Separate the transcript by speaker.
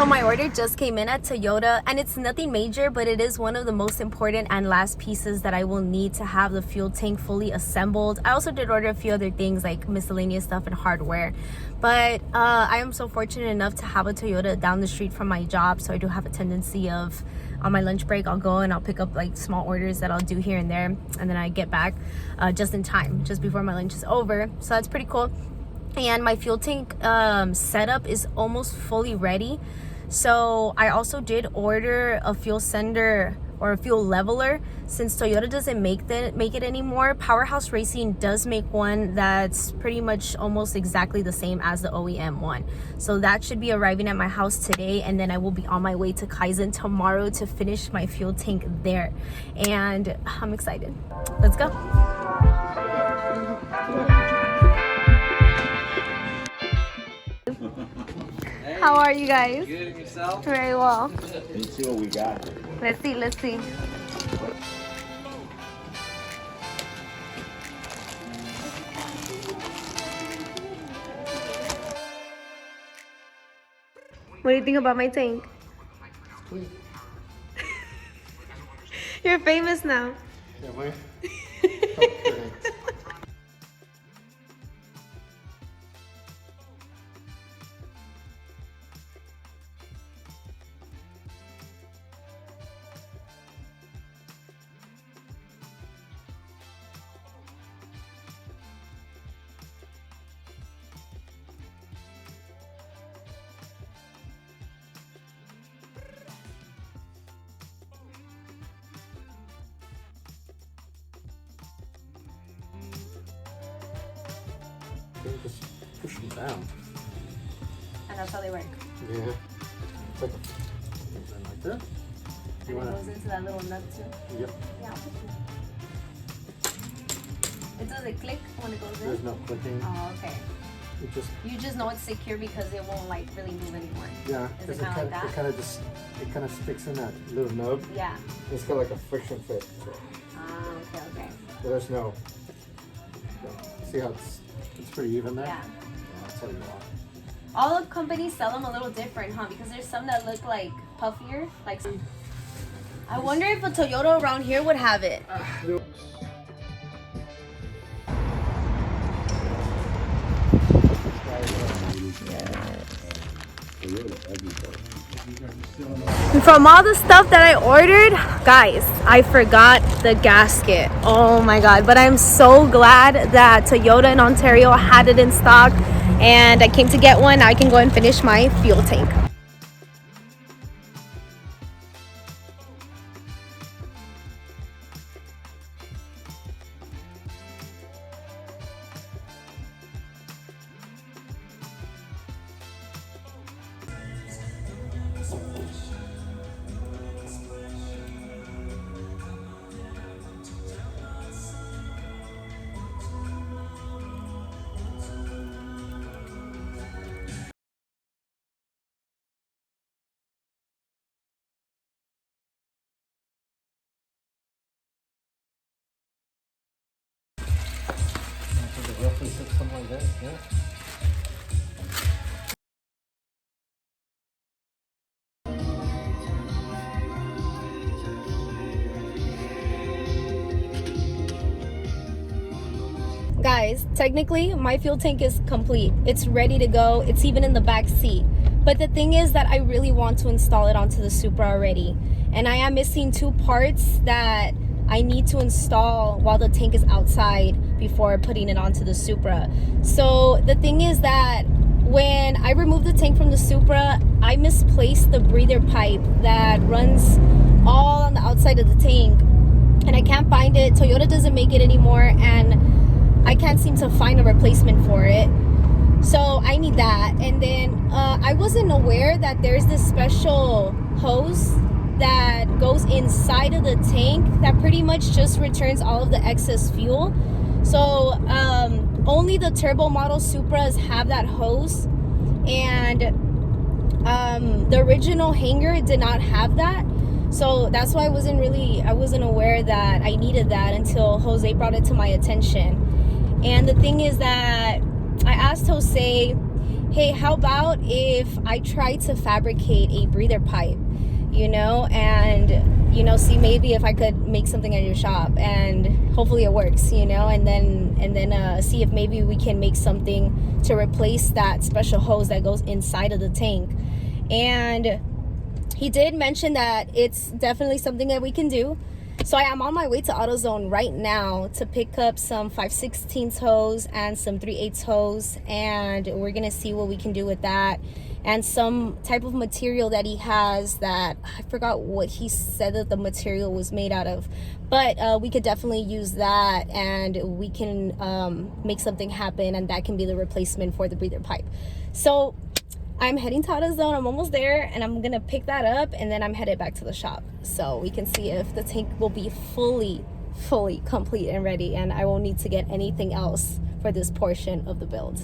Speaker 1: So my order just came in at Toyota, and it's nothing major, but it is one of the most important and last pieces that I will need to have the fuel tank fully assembled. I also did order a few other things like miscellaneous stuff and hardware, but I am so fortunate enough to have a Toyota down the street from my job, so I do have a tendency of on my lunch break I'll go and I'll pick up like small orders that I'll do here and there, and then I get back just in time, just before my lunch is over. So that's pretty cool. And my fuel tank setup is almost fully ready. So I also did order a fuel sender or a fuel leveler. Since Toyota doesn't make it anymore, Powerhouse Racing does make one that's pretty much almost exactly the same as the OEM one. So that should be arriving at my house today, and then I will be on my way to Kaizens tomorrow to finish my fuel tank there. And I'm excited. Let's go. How are you guys?
Speaker 2: Good, and yourself?
Speaker 1: Very well.
Speaker 3: Let's see what we got.
Speaker 1: Let's see. What do you think about my tank?
Speaker 3: Sweet.
Speaker 1: You're famous now.
Speaker 3: Am I? Okay. Just push them down.
Speaker 1: And that's how they work.
Speaker 3: Yeah. It's like like that.
Speaker 1: And it goes into that little nut too.
Speaker 3: Yep.
Speaker 1: Yeah. It doesn't click when it goes in?
Speaker 3: There's no clicking.
Speaker 1: Oh, okay.
Speaker 3: You
Speaker 1: just know it's secure because it won't like really move anymore.
Speaker 3: Yeah,
Speaker 1: Is
Speaker 3: because
Speaker 1: it kind of like that?
Speaker 3: it kind of sticks in that little nub.
Speaker 1: Yeah.
Speaker 3: It's got like a friction fit. So
Speaker 1: Okay.
Speaker 3: there's no. See how it's pretty even there?
Speaker 1: Yeah.
Speaker 3: That's how you want.
Speaker 1: All the companies sell them a little different, huh? Because there's some that look like puffier. Like, I wonder if a Toyota around here would have it. From all the stuff that I ordered, guys, I forgot the gasket. Oh my god, but I'm so glad that Toyota in Ontario had it in stock and I came to get one. Now I can go and finish my fuel tank.
Speaker 3: Roughly something like that, yeah.
Speaker 1: Guys, technically my fuel tank is complete. It's ready to go. It's even in the back seat. But the thing is that I really want to install it onto the Supra already. And I am missing two parts that I need to install while the tank is outside before putting it onto the Supra. So the thing is that when I removed the tank from the Supra, I misplaced the breather pipe that runs all on the outside of the tank. And I can't find it. Toyota doesn't make it anymore, and I can't seem to find a replacement for it. So I need that. And then I wasn't aware that there's this special hose that goes inside of the tank that pretty much just returns all of the excess fuel. So only the turbo model Supras have that hose, and the original Hanger did not have that. So that's why I wasn't aware that I needed that until Jose brought it to my attention. And the thing is that I asked Jose hey, how about if I try to fabricate a breather pipe, and see maybe if I could make something at your shop, and hopefully it works, and then see if maybe we can make something to replace that special hose that goes inside of the tank. And he did mention that it's definitely something that we can do. So I am on my way to AutoZone right now to pick up some 5/16 hose and some 3/8 hose, and we're gonna see what we can do with that, and some type of material that he has that I forgot what he said that the material was made out of, but we could definitely use that, and we can make something happen, and that can be the replacement for the breather pipe. So I'm heading to AutoZone. I'm almost there, and I'm gonna pick that up, and then I'm headed back to the shop so we can see if the tank will be fully complete and ready, and I won't need to get anything else for this portion of the build.